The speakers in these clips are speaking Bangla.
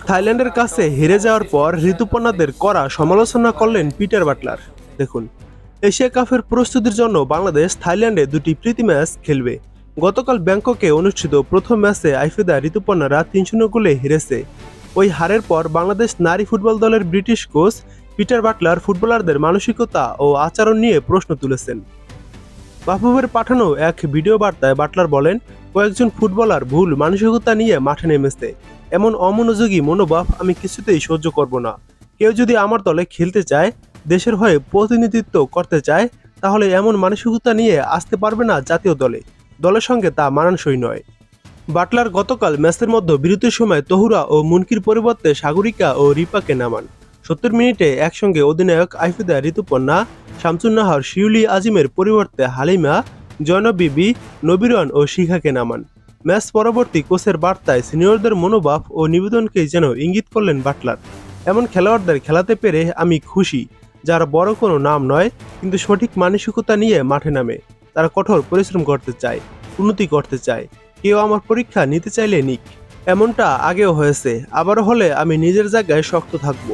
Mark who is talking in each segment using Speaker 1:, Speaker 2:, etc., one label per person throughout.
Speaker 1: থাইল্যান্ডের কাছে হেরে যাওয়ার পর ঋতুপর্ণাদের কড়া সমালোচনা করলেন পিটার বাটলার। দেখুন, এশিয়া কাপের প্রস্তুতির জন্য বাংলাদেশ থাইল্যান্ডে দুটি প্রীতি ম্যাচ খেলবে। গতকাল ব্যাংককে অনুষ্ঠিত প্রথম ম্যাচে আইফেদা ঋতুপর্ণারা ৩-০ গোলে হেরেছে। ওই হারের পর বাংলাদেশ নারী ফুটবল দলের ব্রিটিশ কোচ পিটার বাটলার ফুটবলারদের মানসিকতা ও আচরণ নিয়ে প্রশ্ন তুলেছেন। মাহবুবের পাঠানো এক ভিডিও বার্তায় বাটলার বলেন, কয়েকজন ফুটবলার ভুল মানসিকতা নিয়ে মাঠে নেমেছে। এমন অমনোযোগী মনোভাব আমি কিছুতেই সহ্য করব না। কেউ যদি আমার দলে খেলতে চায়, দেশের হয়ে প্রতিনিধিত্ব করতে চায়, তাহলে এমন মানসিকতা নিয়ে আসতে পারবে না জাতীয় দলে। দলের সঙ্গে তা মানানসই নয়। বাটলার গতকাল ম্যাচের মধ্যে বিরতির সময় তহুরা ও মুনকির পরিবর্তে সাগরিকা ও রিপাকে নামান। ৭০ মিনিটে একসঙ্গে অধিনায়ক আইফেদা ঋতুপর্ণা, শামসুন্নাহার, শিউলি আজিমের পরিবর্তে হালিমা, জয়নব বিবি, নবীরন ও শিখাকে নামান। ম্যাচ পরবর্তী কোচের বার্তায় সিনিয়রদের মনোভাব ও নিবেদনকেই যেন ইঙ্গিত করলেন বাটলার। এমন খেলোয়াড়দের খেলাতে পেরে আমি খুশি, যারা বড় কোনো নাম নয়, কিন্তু সঠিক মানসিকতা নিয়ে মাঠে নামে। তারা কঠোর পরিশ্রম করতে চায়, উন্নতি করতে চায়। কেউ আমার পরীক্ষা নিতে চাইলে নিক। এমনটা আগেও হয়েছে, আবারও হলে আমি নিজের জায়গায় শক্ত থাকব।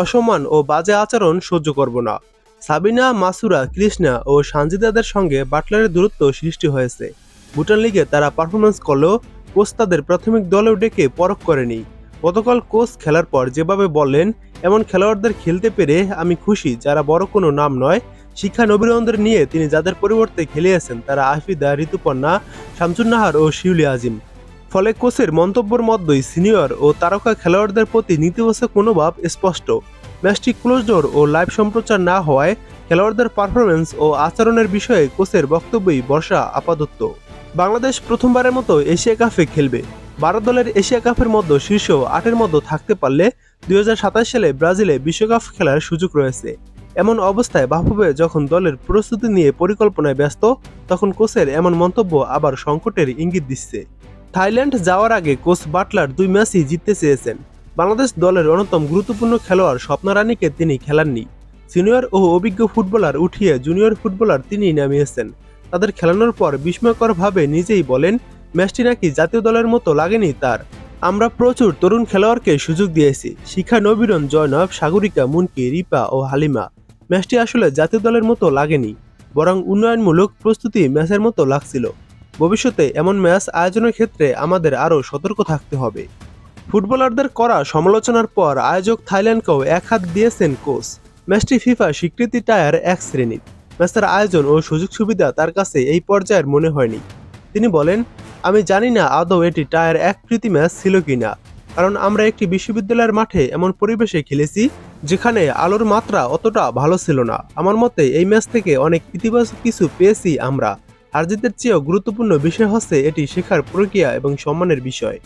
Speaker 1: অসম্মান ও বাজে আচরণ সহ্য করব না। সাবিনা, মাসুরা, কৃষ্ণা ও সানজিদাদের সঙ্গে বাটলারের দূরত্ব সৃষ্টি হয়েছে। ভুটান লিগে তারা পারফরমেন্স করলেও কোচ তাদের প্রাথমিক দলেও ডেকে পরখ করেনি। গতকাল কোচ খেলার পর যেভাবে বললেন, এমন খেলোয়াড়দের খেলতে পেরে আমি খুশি, যারা বড় কোনো নাম নয়। শিক্ষা নবীনদের নিয়ে তিনি যাদের পরিবর্তে খেলিয়েছেন তারা আইফেদা ঋতুপর্ণা, শামসুন্নাহার ও শিউলি আজিম। ফলে কোচের মন্তব্যের মধ্যেই সিনিয়র ও তারকা খেলোয়াড়দের প্রতি নেতিবাচক মনোভাব স্পষ্ট। ম্যাচটি ক্লোজ ডোর ও লাইভ সম্প্রচার না হওয়ায় খেলোয়াড়দের পারফরমেন্স ও আচরণের বিষয়ে কোচের বক্তব্যই ভরসা আপাতত। বাংলাদেশ প্রথমবারের মতো এশিয়া কাপে খেলবে। ১২ দলের এশিয়া কাপের মধ্যে শীর্ষ ৮-এর মধ্যে থাকতে পারলে ২০২৭ সালে ব্রাজিলে বিশ্বকাপ খেলার সুযোগ রয়েছে। এমন অবস্থায় মাহবুবে যখন দলের প্রস্তুতি নিয়ে পরিকল্পনায় ব্যস্ত, তখন কোচের এমন মন্তব্য আবার সংকটের ইঙ্গিত দিচ্ছে। থাইল্যান্ড যাওয়ার আগে কোচ বাটলার ২ ম্যাচই জিততে চেয়েছেন। বাংলাদেশ দলের অন্যতম গুরুত্বপূর্ণ খেলোয়াড় স্বপ্না রানীকে তিনি খেলাননি। সিনিয়র ও অভিজ্ঞ ফুটবলার উঠিয়ে জুনিয়র ফুটবলার তিনিই নামিয়েছেন। তাদের খেলানোর পর বিস্ময়করভাবে নিজেই বলেন, ম্যাচটি নাকি জাতীয় দলের মতো লাগেনি তার। আমরা প্রচুর তরুণ খেলোয়াড়কে সুযোগ দিয়েছি। শিখা, নবীরন, জয়নব, সাগরিকা, মুনকি, রিপা ও হালিমা। ম্যাচটি আসলে জাতীয় দলের মতো লাগেনি, বরং উন্নয়নমূলক প্রস্তুতি ম্যাচের মতো লাগছিল। ভবিষ্যতে এমন ম্যাচ আয়োজনের ক্ষেত্রে আমাদের আরও সতর্ক থাকতে হবে। ফুটবলারদের করা সমালোচনার পর আয়োজক থাইল্যান্ডকেও এক হাত দিয়েছেন কোচ। ম্যাচটি ফিফা স্বীকৃতি টায়ার ১ শ্রেণীর। ম্যাচের আয়োজন ও সুযোগ সুবিধা তার কাছে এই পর্যায়ের মনে হয়নি। তিনি বলেন, আমি জানি না আদৌ এটি টায়ার ১ প্রীতি ম্যাচ ছিল কিনা, কারণ আমরা একটি বিশ্ববিদ্যালয়ের মাঠে এমন পরিবেশে খেলেছি যেখানে আলোর মাত্রা অতটা ভালো ছিল না। আমার মতে এই ম্যাচ থেকে অনেক ইতিবাচক কিছু পেয়েছি আমরা। হার জিতের চেয়েও গুরুত্বপূর্ণ বিষয় হচ্ছে এটি শেখার প্রক্রিয়া এবং সম্মানের বিষয়।